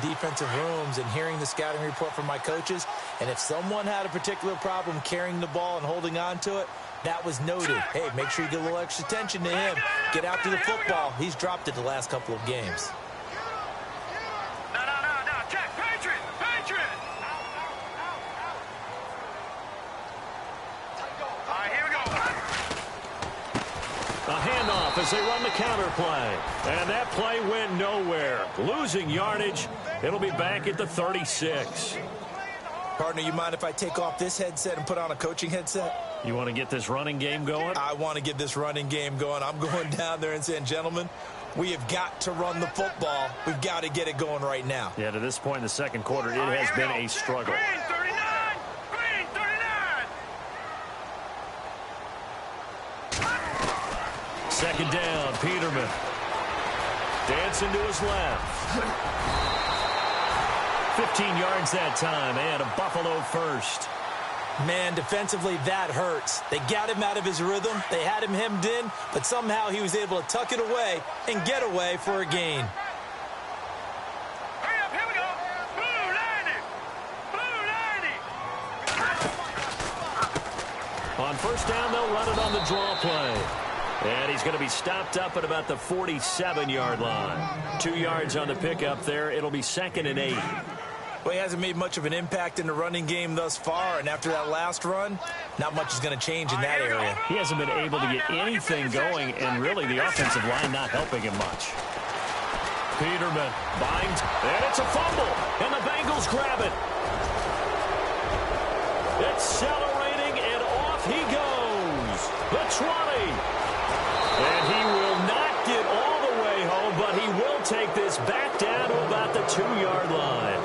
defensive rooms and hearing the scouting report from my coaches, and if someone had a particular problem carrying the ball and holding on to it, that was noted. Hey, make sure you get a little extra attention to him. Get after the football. He's dropped it the last couple of games. No. Check. Patriot. All right, here we go. A handoff as they run the counter play. And that play went nowhere. Losing yardage. It'll be back at the 36. Partner, you mind if I take off this headset and put on a coaching headset? You want to get this running game going? I want to get this running game going. I'm going down there and saying, gentlemen, we have got to run the football. We've got to get it going right now. Yeah, to this point in the second quarter, it has been a struggle. Green 39. Second down, Peterman. Dancing to his left. 15 yards that time, and a Buffalo first. Man, defensively, that hurts. They got him out of his rhythm. They had him hemmed in, but somehow he was able to tuck it away and get away for a gain. Hurry up, here we go. Blue 90. On first down, they'll run it on the draw play. And he's going to be stopped up at about the 47-yard line. 2 yards on the pickup there. It'll be 2nd and 8. Well, he hasn't made much of an impact in the running game thus far, and after that last run, not much is going to change in that area. He hasn't been able to get anything going, and really the offensive line not helping him much. Peterman binds, and it's a fumble, and the Bengals grab it. Accelerating, and off he goes. The 20. And he will not get all the way home, but he will take this back down to about the 2-yard line.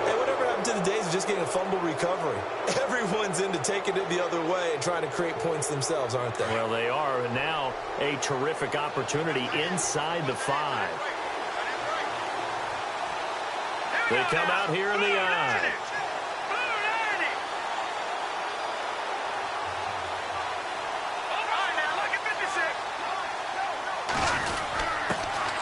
Hey, whatever happened to the days of just getting a fumble recovery? Everyone's into taking it the other way and trying to create points themselves, aren't they? Well, they are. And now a terrific opportunity inside the 5. They come out here in the eye.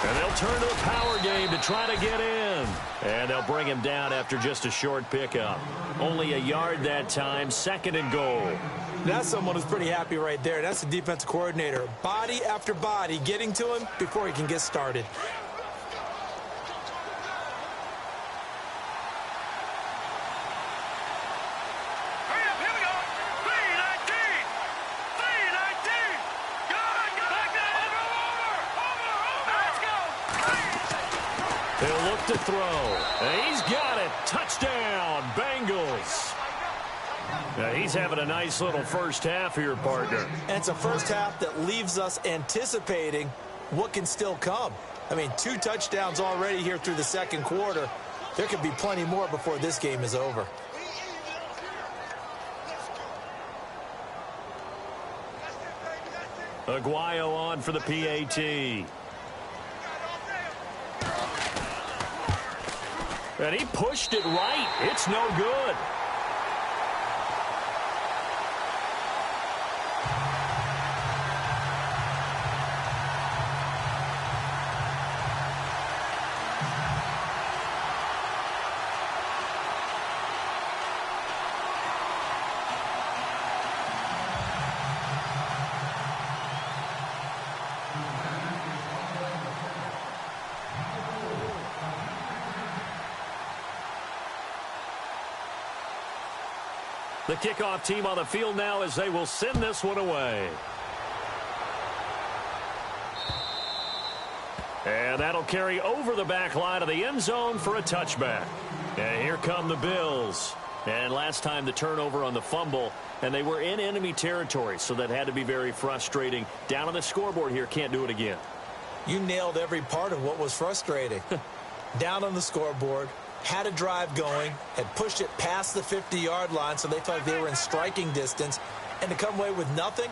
And they'll turn to a power game to try to get in. And they'll bring him down after just a short pickup. Only a yard that time, 2nd and goal. That's someone who's pretty happy right there. That's the defensive coordinator. Body after body getting to him before he can get started. He'll look to throw. And he's got it. Touchdown, Bengals. Now, he's having a nice little first half here, partner. And it's a first half that leaves us anticipating what can still come. I mean, 2 touchdowns already here through the second quarter. There could be plenty more before this game is over. Aguayo on for the PAT. And he pushed it right. It's no good. The kickoff team on the field now as they will send this one away. And that'll carry over the back line of the end zone for a touchback. And here come the Bills. And last time the turnover on the fumble, and they were in enemy territory, so that had to be very frustrating. Down on the scoreboard here, can't do it again. You nailed every part of what was frustrating. Down on the scoreboard, had a drive going, had pushed it past the 50-yard line, so they felt like they were in striking distance, and to come away with nothing,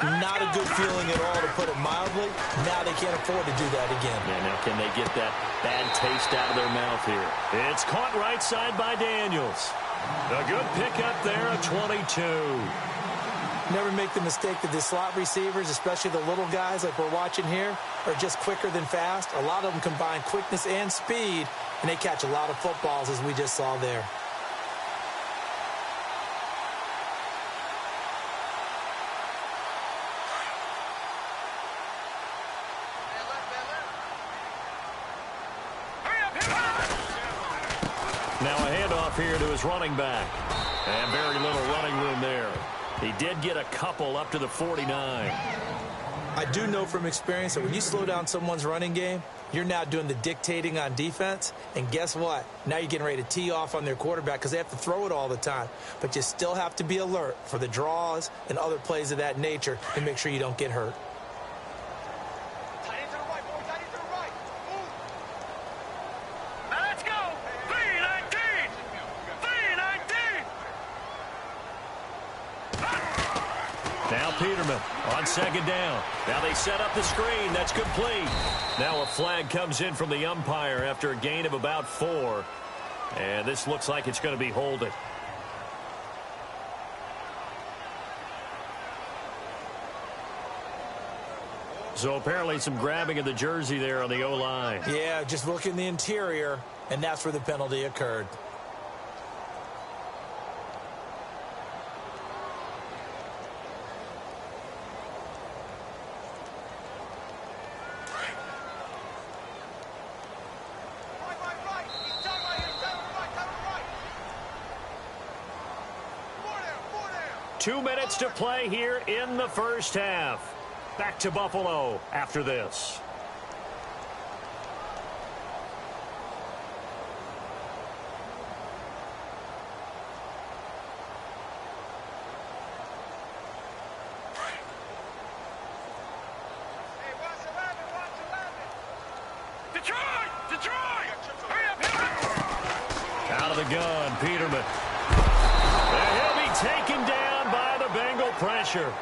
not a good feeling at all, to put it mildly. Now they can't afford to do that again. Yeah, now can they get that bad taste out of their mouth here? It's caught right side by Daniels. A good pickup there, a 22. Never make the mistake that the slot receivers, especially the little guys like we're watching here, are just quicker than fast. A lot of them combine quickness and speed, and they catch a lot of footballs, as we just saw there. Now a handoff here to his running back. And very little running room there. He did get a couple up to the 49. I do know from experience that when you slow down someone's running game, you're now doing the dictating on defense. And guess what? Now you're getting ready to tee off on their quarterback because they have to throw it all the time. But you still have to be alert for the draws and other plays of that nature and make sure you don't get hurt. Now Peterman on second down. Now they set up the screen. That's complete. Now a flag comes in from the umpire after a gain of about 4. And this looks like it's going to be holding. So apparently some grabbing of the jersey there on the O-line. Yeah, just look in the interior, and that's where the penalty occurred. Two minutes to play here in the first half. Back to Buffalo after this. Detroit! Hurry up, Out of the gun, Peterman. And he'll be taken down by the Bengal pressure.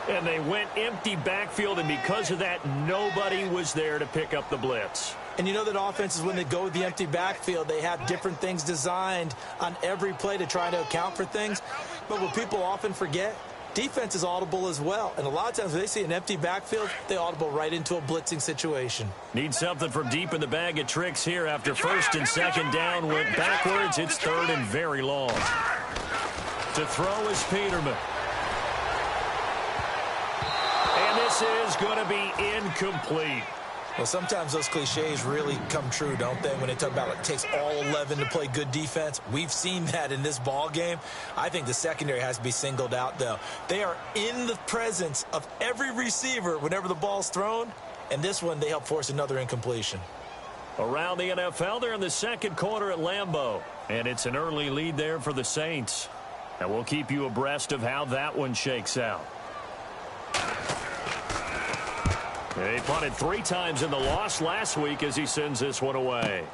And they went empty backfield, and because of that, nobody was there to pick up the blitz. And you know that offenses, when they go with the empty backfield, they have different things designed on every play to try to account for things. But what people often forget, defense is audible as well. And a lot of times when they see an empty backfield, they audible right into a blitzing situation. Need something from deep in the bag of tricks here after first and second down went backwards. It's third and very long. To throw is Peterman. And this is going to be incomplete. Well, sometimes those cliches really come true, don't they? When they talk about it takes all 11 to play good defense. We've seen that in this ball game. I think the secondary has to be singled out, though. They are in the presence of every receiver whenever the ball's thrown. And this one, they help force another incompletion. Around the NFL, they're in the second quarter at Lambeau. And it's an early lead there for the Saints. And we'll keep you abreast of how that one shakes out. He punted 3 times in the loss last week as he sends this one away.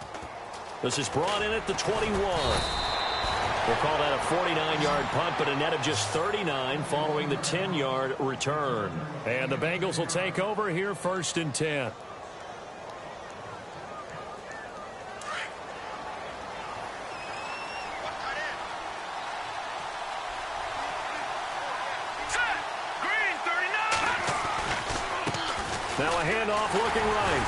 This is brought in at the 21. We'll call that a 49-yard punt, but a net of just 39 following the 10-yard return. And the Bengals will take over here first and 10. Now a handoff looking right.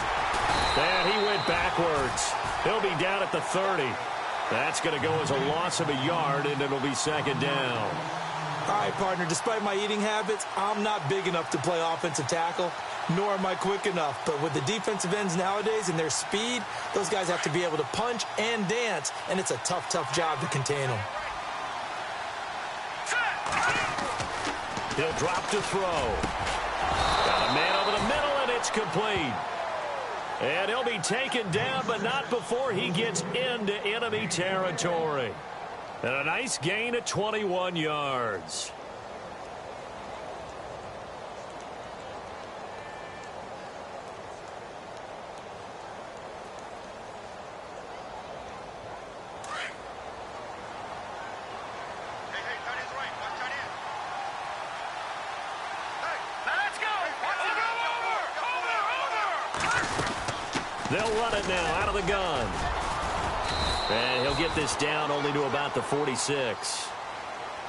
And he went backwards. He'll be down at the 30. That's going to go as a loss of a yard, and it'll be second down. All right, partner, despite my eating habits, I'm not big enough to play offensive tackle, nor am I quick enough. But with the defensive ends nowadays and their speed, those guys have to be able to punch and dance, and it's a tough, tough job to contain them. He'll drop to throw. Got a man over the middle, and it's complete. And he'll be taken down, but not before he gets into enemy territory. And a nice gain of 21 yards. They'll run it now out of the gun. And he'll get this down only to about the 46.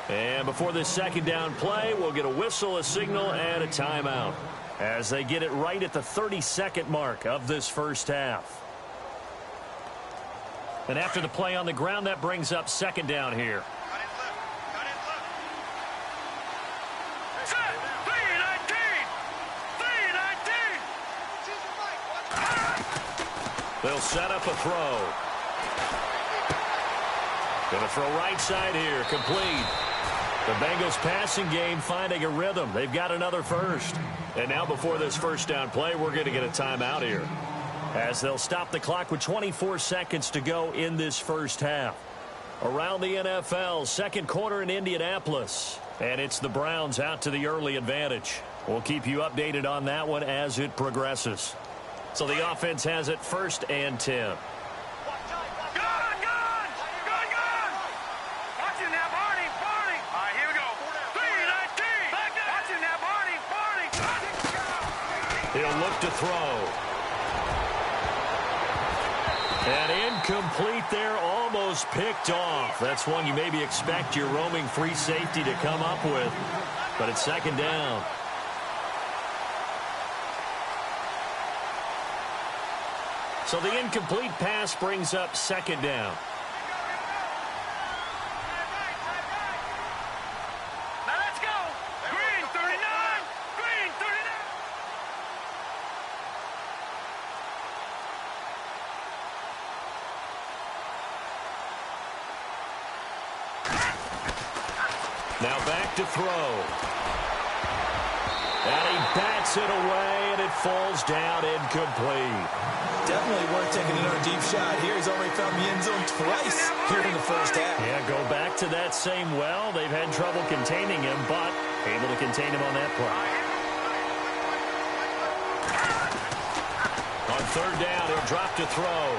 And before this second down play, we'll get a whistle, a signal, and a timeout as they get it right at the 30-second mark of this first half. And after the play on the ground, that brings up second down here. They'll set up a throw. Going to throw right side here, complete. The Bengals passing game finding a rhythm. They've got another first. And now before this first down play, we're going to get a timeout here, as they'll stop the clock with 24 seconds to go in this first half. Around the NFL, second quarter in Indianapolis. And it's the Browns out to the early advantage. We'll keep you updated on that one as it progresses. So the offense has it 1st and 10. He'll look to throw. And incomplete there, almost picked off. That's one you maybe expect your roaming free safety to come up with. But it's second down. So the incomplete pass brings up second down. Now let's go. Green 39. Green 39. Now back to throw. And he bats it away, and it falls down incomplete. Definitely worth taking another deep shot here. He's already found the end zone twice here in the first half. Yeah, go back to that same well. They've had trouble containing him, but able to contain him on that play. On third down, he'll drop to throw.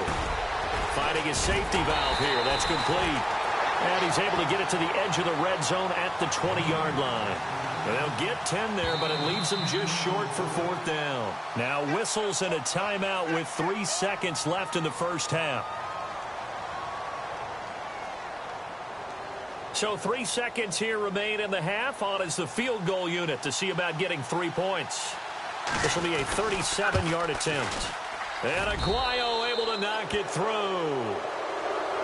Finding his safety valve here. That's complete. And he's able to get it to the edge of the red zone at the 20-yard line. And they'll get 10 there, but it leaves them just short for fourth down. Now whistles and a timeout with 3 seconds left in the first half. So 3 seconds here remain in the half. On is the field goal unit to see about getting 3 points. This will be a 37-yard attempt. And Aguayo able to knock it through.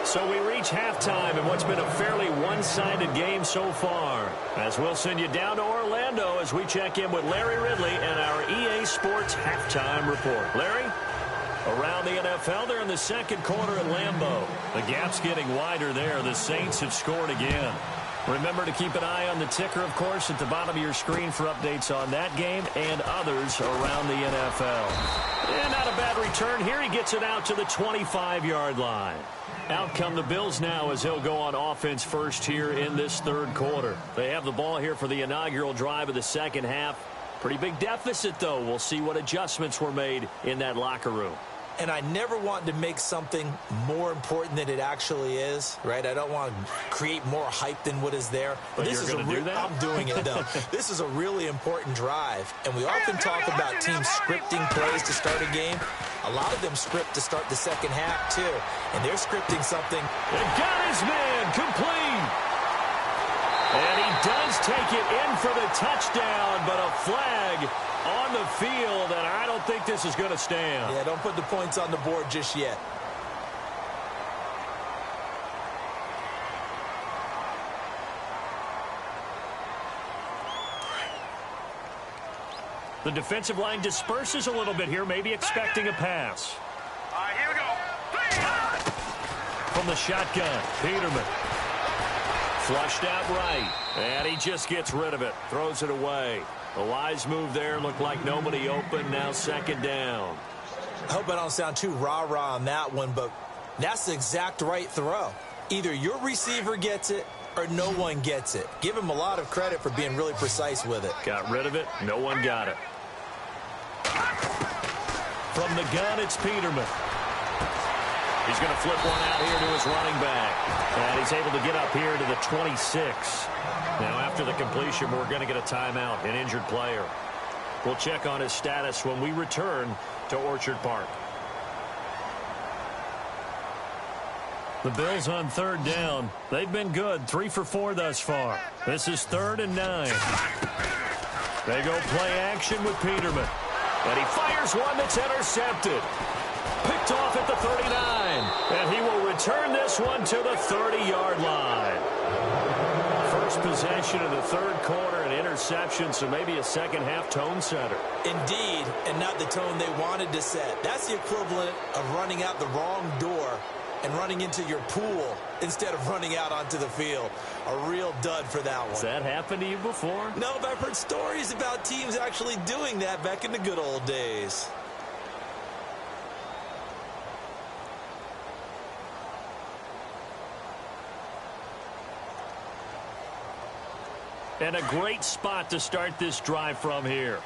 So we reach halftime in what's been a fairly one-sided game so far. As we'll send you down to Orlando as we check in with Larry Ridley and our EA Sports halftime report. Larry? Around the NFL, they're in the second quarter at Lambeau. The gap's getting wider there. The Saints have scored again. Remember to keep an eye on the ticker, of course, at the bottom of your screen for updates on that game and others around the NFL. And not a bad return here. He gets it out to the 25-yard line. Out come the Bills now as he'll go on offense first here in this third quarter. They have the ball here for the inaugural drive of the second half. Pretty big deficit, though. We'll see what adjustments were made in that locker room. And I never want to make something more important than it actually is, right? I don't want to create more hype than what is there. But this is I'm doing it, though. This is a really important drive. And we often talk about teams scripting plays to start a game. A lot of them script to start the second half, too. And they're scripting something. They got his man complete. And he does take it in for the touchdown, but a flag on the field, and I don't think this is going to stand. Yeah, don't put the points on the board just yet. The defensive line disperses a little bit here, maybe expecting a pass. All right, here we go. From the shotgun, Peterman. Flushed out right, and he just gets rid of it, throws it away. A wise move there, looked like nobody open, now second down. I hope I don't sound too rah-rah on that one, but that's the exact right throw. Either your receiver gets it or no one gets it. Give him a lot of credit for being really precise with it. Got rid of it, no one got it. From the gun, it's Peterman. He's going to flip one out here to his running back. And he's able to get up here to the 26. Now, after the completion, we're going to get a timeout, an injured player. We'll check on his status when we return to Orchard Park. The Bills on third down. They've been good, 3 for 4 thus far. This is 3rd and 9. They go play action with Peterman. And he fires one that's intercepted. Picked off at the 39. And he will return this one to the 30-yard line. First possession of the third quarter, an interception, so maybe a second-half tone setter. Indeed, and not the tone they wanted to set. That's the equivalent of running out the wrong door and running into your pool instead of running out onto the field. A real dud for that one. Has that happened to you before? No, but I've heard stories about teams actually doing that back in the good old days. And a great spot to start this drive from here.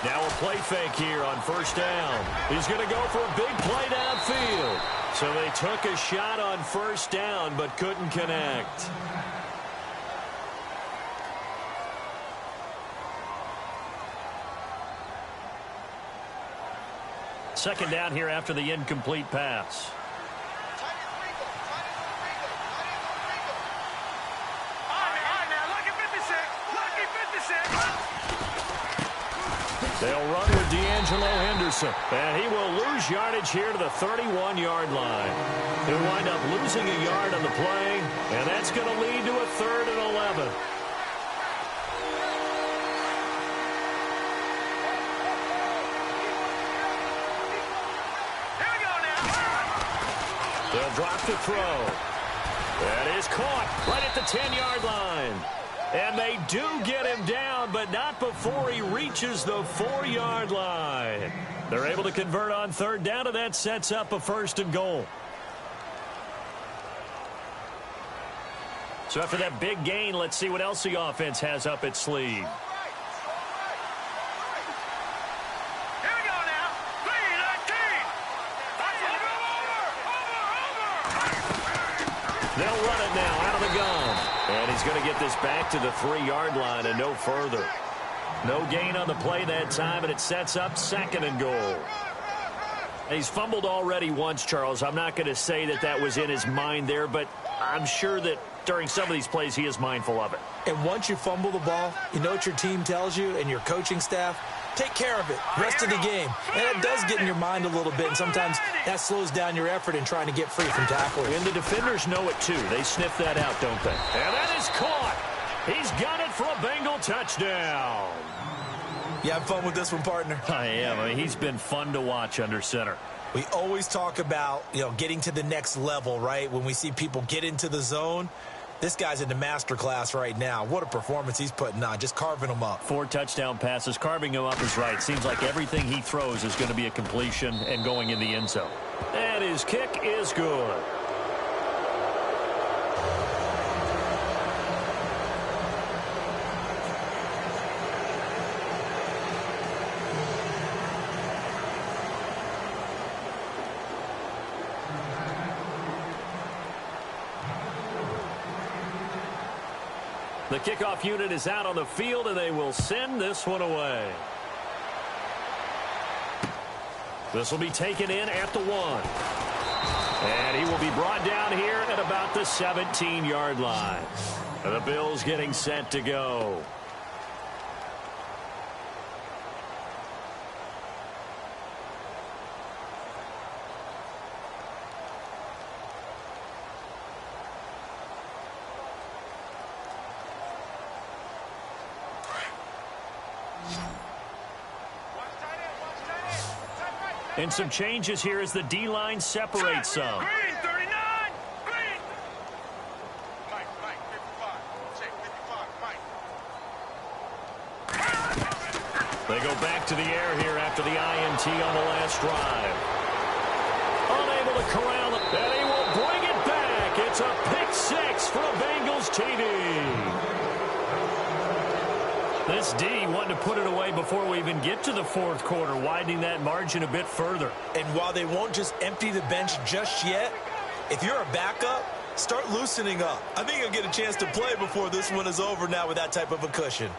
Now a play fake here on first down. He's going to go for a big play downfield. So they took a shot on first down but couldn't connect. Second down here after the incomplete pass. They'll run with D'Angelo Henderson. And he will lose yardage here to the 31-yard line. He'll wind up losing a yard on the play, and that's going to lead to a 3rd and 11. They'll drop to throw. That is caught right at the 10-yard line. And they do get him down, but not before he reaches the 4-yard line. They're able to convert on third down, and that sets up a 1st and goal. So after that big gain, let's see what else the offense has up its sleeve. They'll run it now out of the gun. And he's going to get this back to the 3-yard line and no further. No gain on the play that time, and it sets up 2nd and goal. He's fumbled already once, Charles. I'm not going to say that that was in his mind there, but I'm sure that during some of these plays he is mindful of it. And once you fumble the ball, you know what your team tells you and your coaching staff? Take care of it. Rest of the game. And it does get in your mind a little bit, and sometimes that slows down your effort in trying to get free from tackling. And the defenders know it, too. They sniff that out, don't they? And that is caught. He's got it for a Bengal touchdown. You having fun with this one, partner? I am. I mean, he's been fun to watch under center. We always talk about, getting to the next level, right? When we see people get into the zone, this guy's in the master class right now. What a performance he's putting on, just carving them up. 4 touchdown passes. Carving him up is right. Seems like everything he throws is going to be a completion and going in the end zone. And his kick is good. The kickoff unit is out on the field, and they will send this one away. This will be taken in at the 1. And he will be brought down here at about the 17-yard line. The Bills getting set to go. And some changes here as the D-line separates some. Green, 39, green. Mike, 55. Check, 55, Mike. They go back to the air here after the INT on the last drive. Unable to corral it, and he will bring it back. It's a pick 6 for a Bengals TD. This D wanting to put it away before we even get to the 4th quarter, widening that margin a bit further. And while they won't just empty the bench just yet, if you're a backup, start loosening up. I think you'll get a chance to play before this one is over now with that type of a cushion.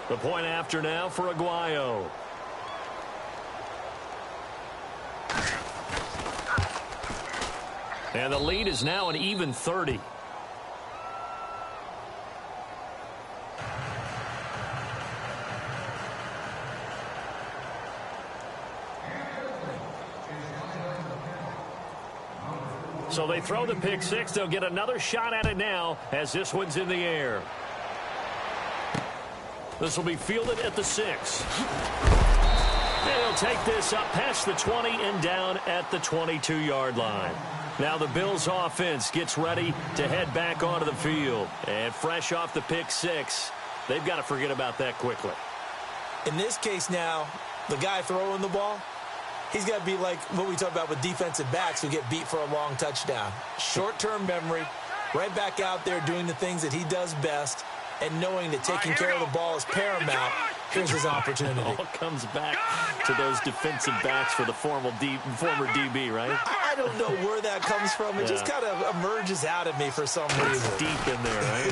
The point after now for Aguayo. And the lead is now an even 30. So they throw the pick six. They'll get another shot at it now as this one's in the air. This will be fielded at the 6. They'll take this up past the 20 and down at the 22-yard line. Now the Bills offense gets ready to head back onto the field. And fresh off the pick six, they've got to forget about that quickly. In this case now, the guy throwing the ball, he's got to be like what we talk about with defensive backs who get beat for a long touchdown. Short-term memory, right back out there doing the things that he does best, and knowing that taking care of the ball is paramount. Here's his opportunity. It all comes back to those defensive backs for the former DB, right? I don't know where that comes from. It just kind of emerges out of me for some reason. It's deep in there, right?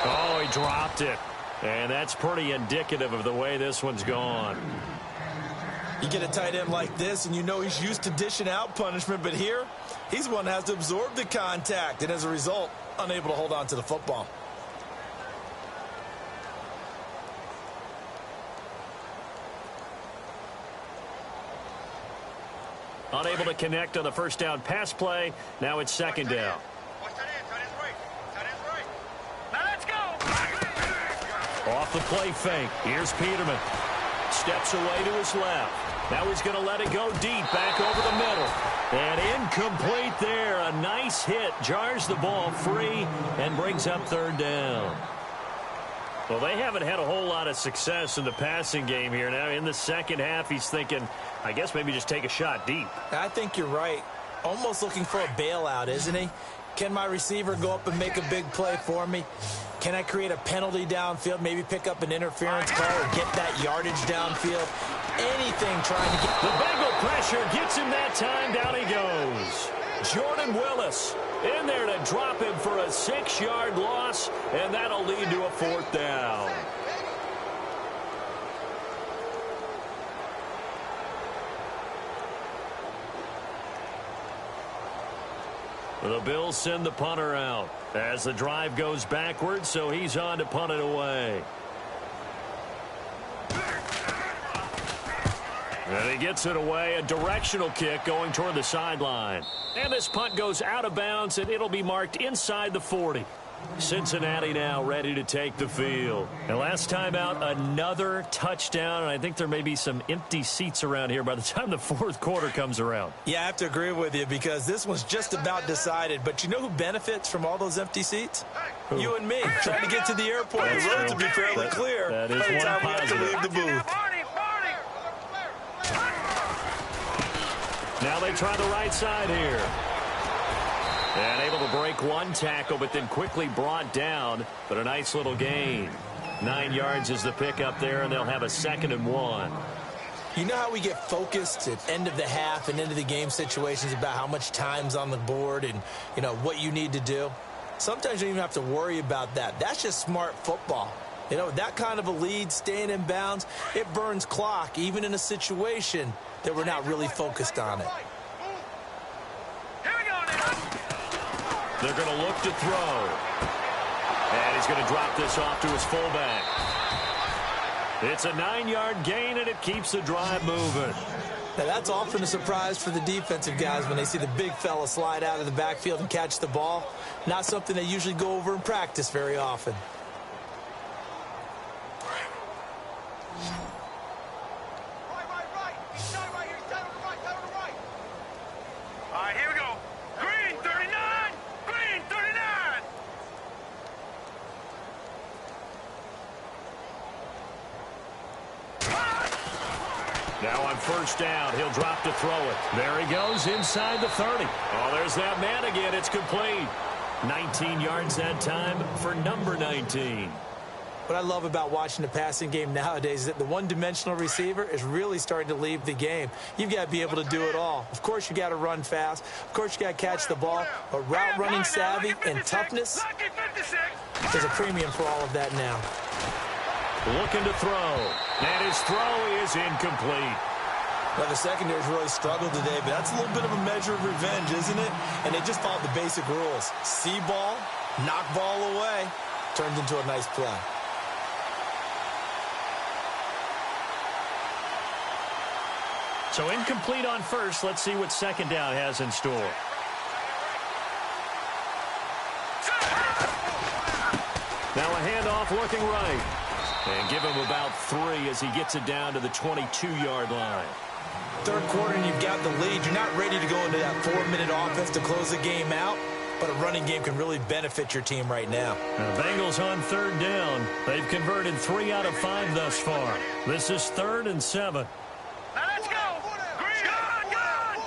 Oh, he dropped it. And that's pretty indicative of the way this one's gone. You get a tight end like this, and you know he's used to dishing out punishment, but here, he's the one that has to absorb the contact, and as a result, unable to hold on to the football. Unable to connect on the first down pass play. Now it's second down. Now let's go. Off the play fake. Here's Peterman. Steps away to his left. Now he's going to let it go deep, back over the middle. And incomplete there. A nice hit. Jars the ball free and brings up third down. Well, they haven't had a whole lot of success in the passing game here. Now in the second half, he's thinking, I guess maybe just take a shot deep. I think you're right. Almost looking for a bailout, isn't he? Can my receiver go up and make a big play for me? Can I create a penalty downfield, maybe pick up an interference call or get that yardage downfield? Anything trying to get... The Bengal pressure gets him that time. Down he goes. Jordan Willis in there to drop him for a 6-yard loss, and that'll lead to a fourth down. The Bills send the punter out as the drive goes backwards, so he's on to punt it away. And he gets it away, a directional kick going toward the sideline. And this punt goes out of bounds, and it'll be marked inside the 40. Cincinnati now ready to take the field. And last time out, another touchdown, and I think there may be some empty seats around here by the time the fourth quarter comes around. Yeah, I have to agree with you because this one's just about decided. But you know who benefits from all those empty seats? Who? You and me, trying to get to the airport. That's the roads true. will be fairly clear that is by the one time we have to positive. leave the booth. Now they try the right side here. And able to break one tackle, but then quickly brought down. But a nice little gain. 9 yards is the pickup there, and they'll have a 2nd and 1. You know how we get focused at end of the half and into the game situations about how much time's on the board and, you know, what you need to do? Sometimes you don't even have to worry about that. That's just smart football. You know, that kind of a lead, staying in bounds, it burns clock, even in a situation that we're not really focused on it. Here we go now. They're going to look to throw. And he's going to drop this off to his fullback. It's a 9-yard gain, and it keeps the drive moving. Now, that's often a surprise for the defensive guys when they see the big fella slide out of the backfield and catch the ball. Not something they usually go over in practice very often. All right, here we go. Green 39. Green 39. Now on first down, he'll drop to throw it. There he goes inside the 30. Oh, there's that man again. It's complete. 19 yards that time for number 19. What I love about watching the passing game nowadays is that the one-dimensional receiver is really starting to leave the game. You've got to be able to do it all. Of course, you got to run fast. Of course, you got to catch the ball. But route running savvy and toughness, Lucky 56. There's a premium for all of that now. Looking to throw. And his throw is incomplete. Now, the secondary's really struggled today, but that's a little bit of a measure of revenge, isn't it? And they just followed the basic rules. See ball, knock ball away. Turned into a nice play. So incomplete on first. Let's see what second down has in store. Now a handoff looking right. And give him about 3 as he gets it down to the 22-yard line. Third quarter and you've got the lead. You're not ready to go into that 4-minute offense to close the game out, but a running game can really benefit your team right now. The Bengals on third down. They've converted 3 out of 5 thus far. This is 3rd and 7. Now let's go. Green. Gun.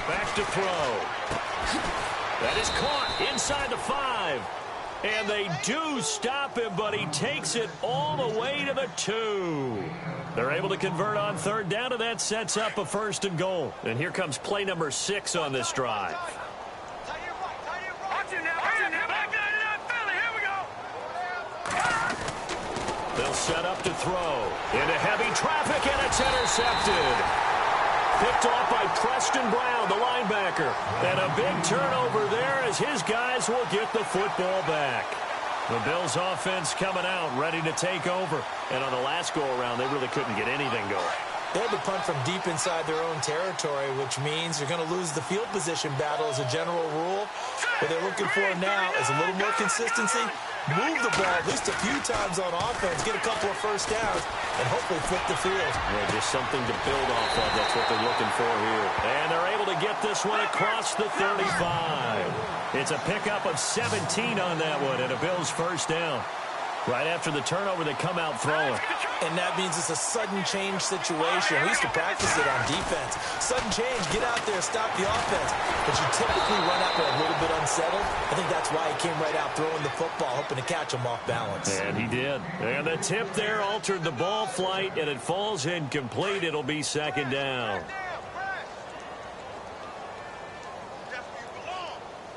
Back to throw. That is caught inside the 5. And they do stop him, but he takes it all the way to the 2. They're able to convert on third down, and that sets up a 1st and goal. And here comes play number 6 on this drive. Watch it now. Back to Philly. Here we go. They'll set up to throw. Into heavy traffic, and it's intercepted. Picked off by Preston Brown, the linebacker. And a big turnover there as his guys will get the football back. The Bills offense coming out, ready to take over. And on the last go-around, they really couldn't get anything going. They had to punt from deep inside their own territory, which means you're going to lose the field position battle as a general rule. What they're looking for now is a little more consistency. Move the ball at least a few times on offense, get a couple of first downs, and hopefully flip the field. Yeah, just something to build off of. That's what they're looking for here. And they're able to get this one across the 35. It's a pickup of 17 on that one, and a Bills first down. Right after the turnover, they come out throwing. And that means it's a sudden change situation. We used to practice it on defense. Sudden change, get out there, stop the offense. But you typically run out there a little bit unsettled. I think that's why he came right out throwing the football, hoping to catch him off balance. And he did. And the tip there altered the ball flight, and it falls incomplete. It'll be second down.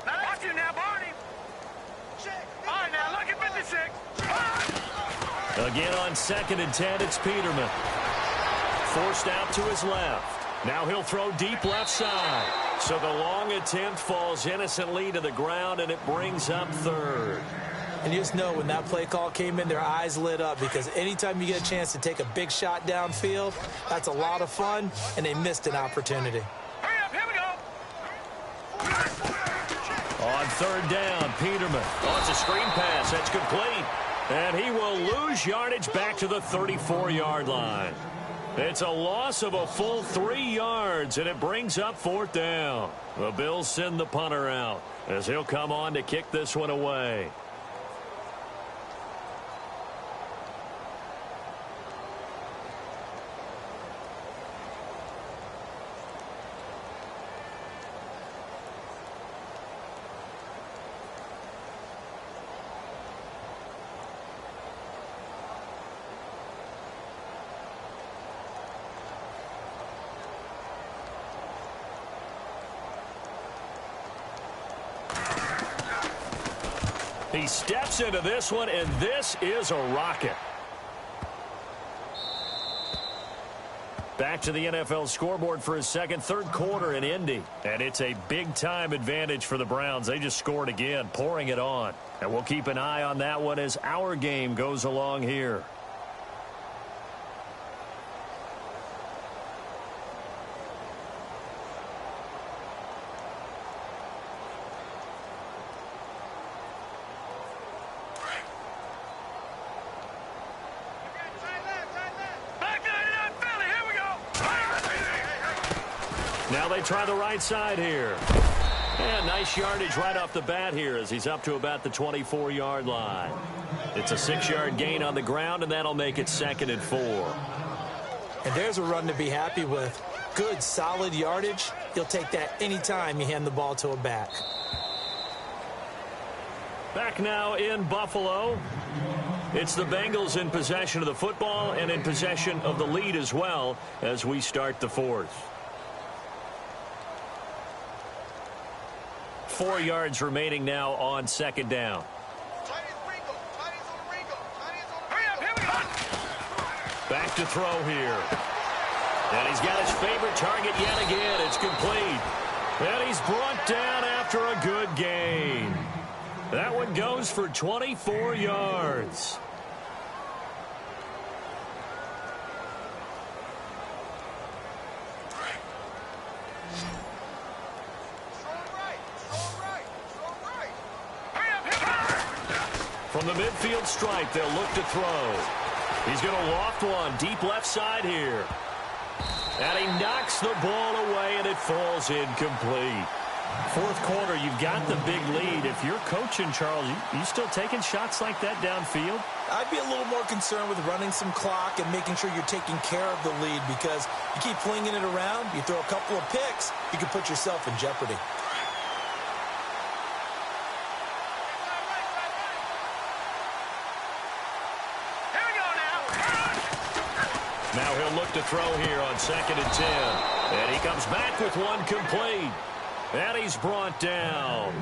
Watch it now, Barney. All right, now look at 56. Again on 2nd and 10, it's Peterman. Forced out to his left. Now he'll throw deep left side. So the long attempt falls innocently to the ground, and it brings up 3rd. And you just know when that play call came in, their eyes lit up because anytime you get a chance to take a big shot downfield, that's a lot of fun, and they missed an opportunity. Hurry up, here we go. On third down, Peterman. Oh, it's a screen pass. That's complete. And he will lose yardage back to the 34-yard line. It's a loss of a full 3 yards, and it brings up 4th down. The Bills send the punter out as he'll come on to kick this one away. He steps into this one, and this is a rocket. Back to the NFL scoreboard for his third quarter in Indy. And it's a big-time advantage for the Browns. They just scored again, pouring it on. And we'll keep an eye on that one as our game goes along here. Now they try the right side here. And nice yardage right off the bat here as he's up to about the 24-yard line. It's a 6-yard gain on the ground, and that'll make it 2nd and 4. And there's a run to be happy with. Good, solid yardage. You'll take that anytime you hand the ball to a back. Back now in Buffalo. It's the Bengals in possession of the football and in possession of the lead as well as we start the 4th. 4 yards remaining now on second down. Back to throw here. And he's got his favorite target yet again. It's complete. And he's brought down after a good gain. That one goes for 24 yards. From the midfield stripe, they'll look to throw. He's going to loft one deep left side here. And he knocks the ball away, and it falls incomplete. Fourth quarter, you've got the big lead. If you're coaching, Charles, you still taking shots like that downfield? I'd be a little more concerned with running some clock and making sure you're taking care of the lead, because you keep flinging it around, you throw a couple of picks, you can put yourself in jeopardy. Now he'll look to throw here on 2nd and 10. And he comes back with one complete. And he's brought down.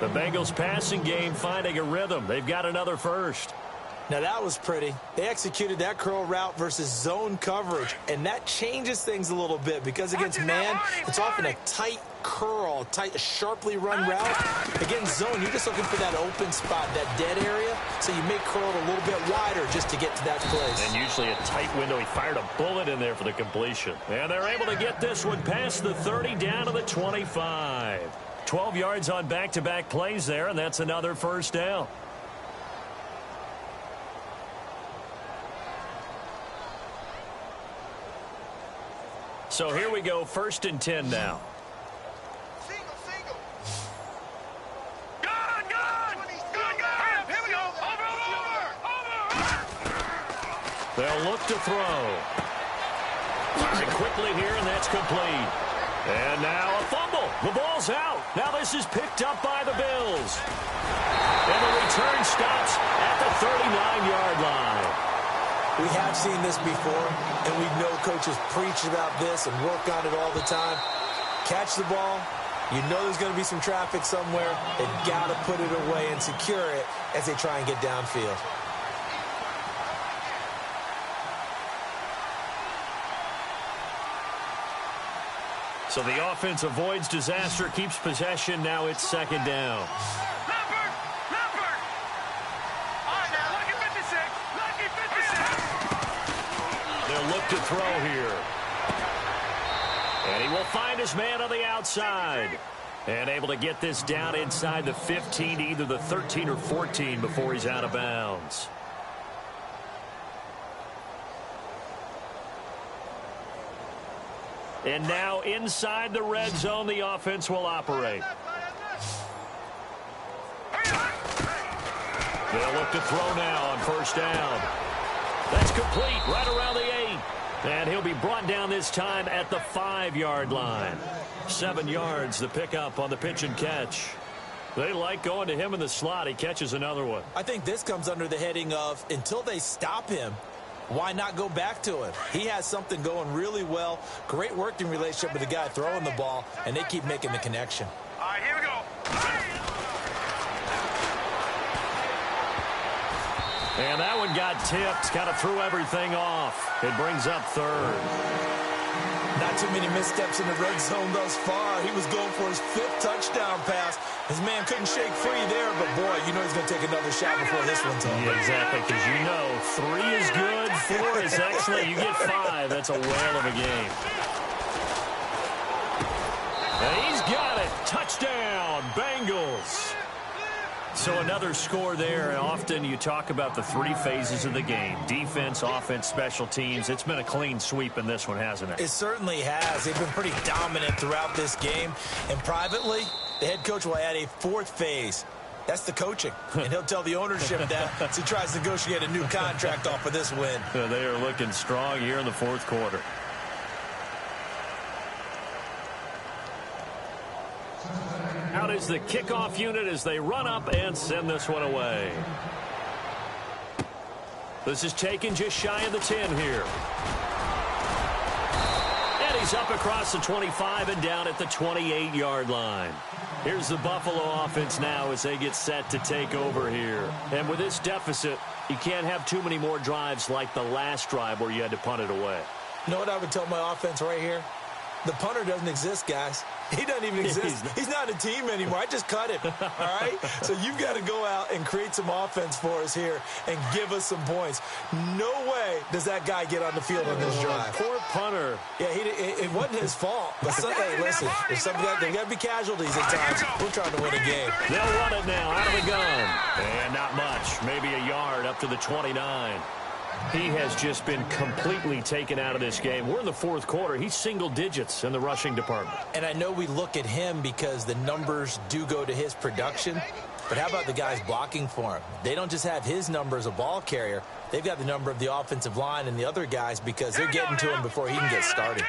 The Bengals passing game finding a rhythm. They've got another first. Now that was pretty. They executed that curl route versus zone coverage, and that changes things a little bit, because against man, it's often a tight curl, tight, sharply run route. Against zone, you're just looking for that open spot, that dead area, so you make curl a little bit wider just to get to that place. And usually a tight window. He fired a bullet in there for the completion. And they're able to get this one past the 30 down to the 25. 12 yards on back-to-back plays there, and that's another first down. So here we go, 1st and 10 now. Single. Gun! Here we go. Over. They'll look to throw. Firing quickly here, and that's complete. And now a fumble. The ball's out. Now this is picked up by the Bills. And the return stops at the 39-yard line. We have seen this before, and we know coaches preach about this and work on it all the time. Catch the ball. You know there's going to be some traffic somewhere. They've got to put it away and secure it as they try and get downfield. So the offense avoids disaster, keeps possession. Now it's 2nd down. Look to throw here. And he will find his man on the outside. And able to get this down inside the 15, either the 13 or 14 before he's out of bounds. And now inside the red zone, the offense will operate. They'll look to throw now on 1st down. That's complete right around the 8. And he'll be brought down this time at the 5-yard line. 7 yards, the pickup on the pitch and catch. They like going to him in the slot. He catches another one. I think this comes under the heading of, until they stop him, why not go back to it? He has something going really well. Great working relationship with the guy throwing the ball, and they keep making the connection. All right, here we go. And that one got tipped, kind of threw everything off. It brings up 3rd. Not too many missteps in the red zone thus far. He was going for his 5th touchdown pass. His man couldn't shake free there, but boy, you know he's going to take another shot before this one's over. Yeah, exactly, because you know 3 is good, 4 is excellent. You get 5, that's a whale of a game. And he's got it. Touchdown, Bengals. So another score there, and often you talk about the 3 phases of the game. Defense, offense, special teams. It's been a clean sweep in this one, hasn't it? It certainly has. They've been pretty dominant throughout this game. And privately, the head coach will add a 4th phase. That's the coaching. And he'll tell the ownership that as he tries to negotiate a new contract off of this win. They are looking strong here in the 4th quarter. Out is the kickoff unit as they run up and send this one away. This is taken just shy of the 10 here. And he's up across the 25 and down at the 28-yard line. Here's the Buffalo offense now as they get set to take over here. And with this deficit, you can't have too many more drives like the last drive where you had to punt it away. You know what I would tell my offense right here? The punter doesn't exist, guys. He doesn't even exist. He's not a team anymore. I just cut him, all right? So you've got to go out and create some offense for us here and give us some points. No way does that guy get on the field on this drive. Poor punter. Yeah, it wasn't his fault. But hey, listen, there's got to be casualties at times. We're trying to win a game. They'll run it now out of the gun. And not much, maybe a yard up to the 29. He has just been completely taken out of this game. We're in the fourth quarter. He's single digits in the rushing department. And I know we look at him because the numbers do go to his production. But how about the guys blocking for him? They don't just have his number as a ball carrier. They've got the number of the offensive line and the other guys because they're getting to him before he can get started.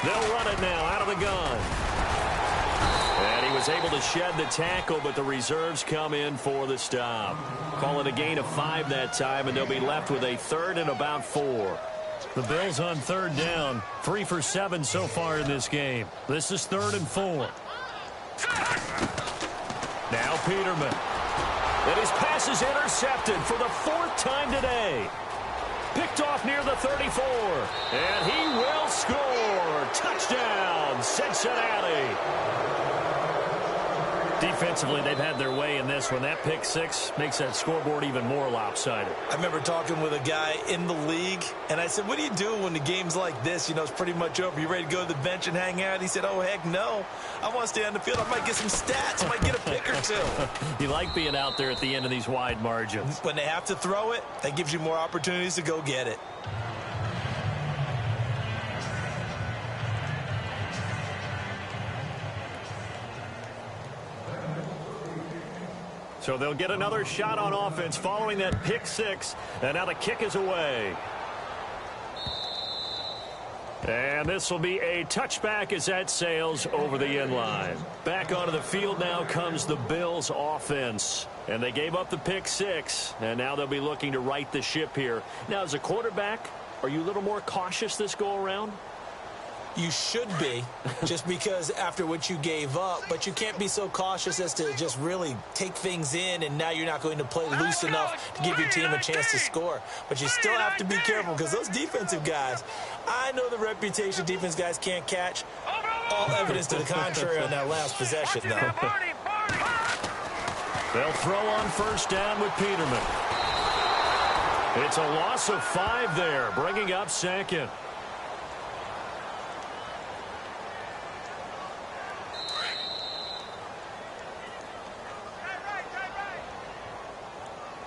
They'll run it now out of the gun. And he was able to shed the tackle, but the reserves come in for the stop. Call it a gain of 5 that time, and they'll be left with a 3rd and about 4. The Bills on 3rd down, 3 for 7 so far in this game. This is 3rd and 4. Now Peterman. And his pass is intercepted for the 4th time today. Picked off near the 34. And he will score. Touchdown, Cincinnati. Defensively, they've had their way in this one. That pick 6 makes that scoreboard even more lopsided. I remember talking with a guy in the league, and I said, what do you do when the game's like this? You know, it's pretty much over. You ready to go to the bench and hang out? He said, oh, heck no. I want to stay on the field. I might get some stats. I might get a pick or 2. You like being out there at the end of these wide margins. When they have to throw it, that gives you more opportunities to go get it. So they'll get another shot on offense following that pick 6. And now the kick is away. And this will be a touchback as that sails over the end line. Back onto the field now comes the Bills offense. And they gave up the pick 6. And now they'll be looking to right the ship here. Now, as a quarterback, are you a little more cautious this go around? You should be, just because after what you gave up, but you can't be so cautious as to just really take things in, and now you're not going to play loose enough to give your team a chance to score. But you still have to be careful because those defensive guys, I know the reputation defense guys can't catch. All evidence to the contrary on that last possession, though. They'll throw on 1st down with Peterman. It's a loss of 5 there, bringing up 2nd.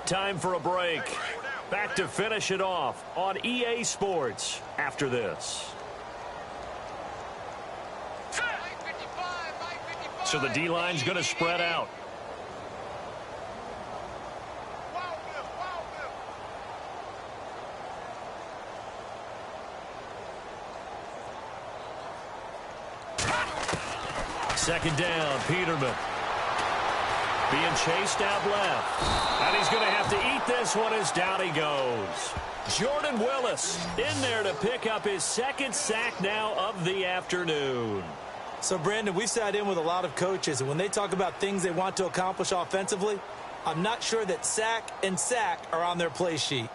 Time for a break. Back to finish it off on EA Sports after this. So the D-line's going to spread out. Second down, Peterman. Being chased out left. And he's going to have to eat this one as down he goes. Jordan Willis in there to pick up his 2nd sack now of the afternoon. So, Brandon, we've sat in with a lot of coaches, and when they talk about things they want to accomplish offensively, I'm not sure that sack and sack are on their play sheet.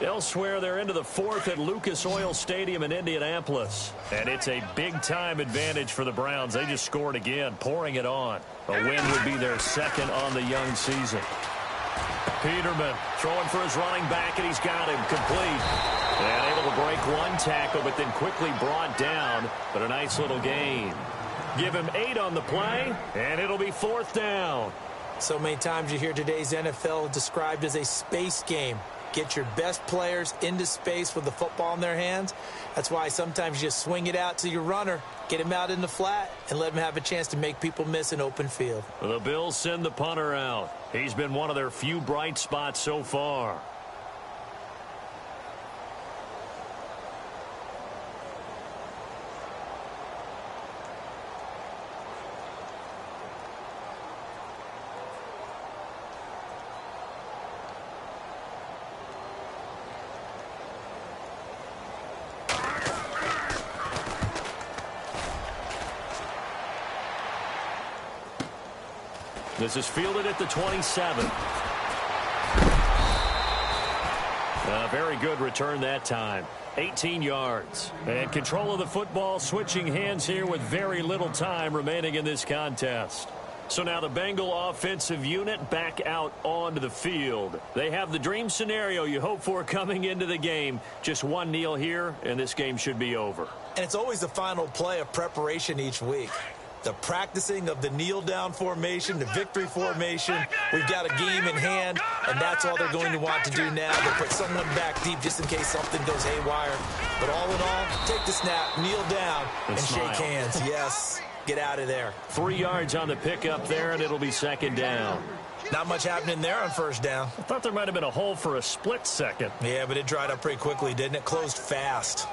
Elsewhere, they're into the 4th at Lucas Oil Stadium in Indianapolis. And it's a big-time advantage for the Browns. They just scored again, pouring it on. A win would be their 2nd on the young season. Peterman throwing for his running back, and he's got him complete. And able to break 1 tackle, but then quickly brought down. But a nice little gain. Give him 8 on the play, and it'll be 4th down. So many times you hear today's NFL described as a space game. Get your best players into space with the football in their hands. That's why sometimes you just swing it out to your runner, get him out in the flat, and let him have a chance to make people miss an open field. The Bills send the punter out. He's been one of their few bright spots so far. This is fielded at the 27. A very good return that time. 18 yards. And control of the football switching hands here with very little time remaining in this contest. So now the Bengal offensive unit back out onto the field. They have the dream scenario you hope for coming into the game. Just one kneel here, and this game should be over. And it's always the final play of preparation each week. The practicing of the kneel-down formation, the victory formation. We've got a game in hand, and that's all they're going to want to do now. They'll put someone back deep just in case something goes haywire. But all in all, take the snap, kneel down, and shake hands. Yes, get out of there. 3 yards on the pickup there, and it'll be second down. Not much happening there on first down. I thought there might have been a hole for a split second. Yeah, but it dried up pretty quickly, didn't it? Closed fast.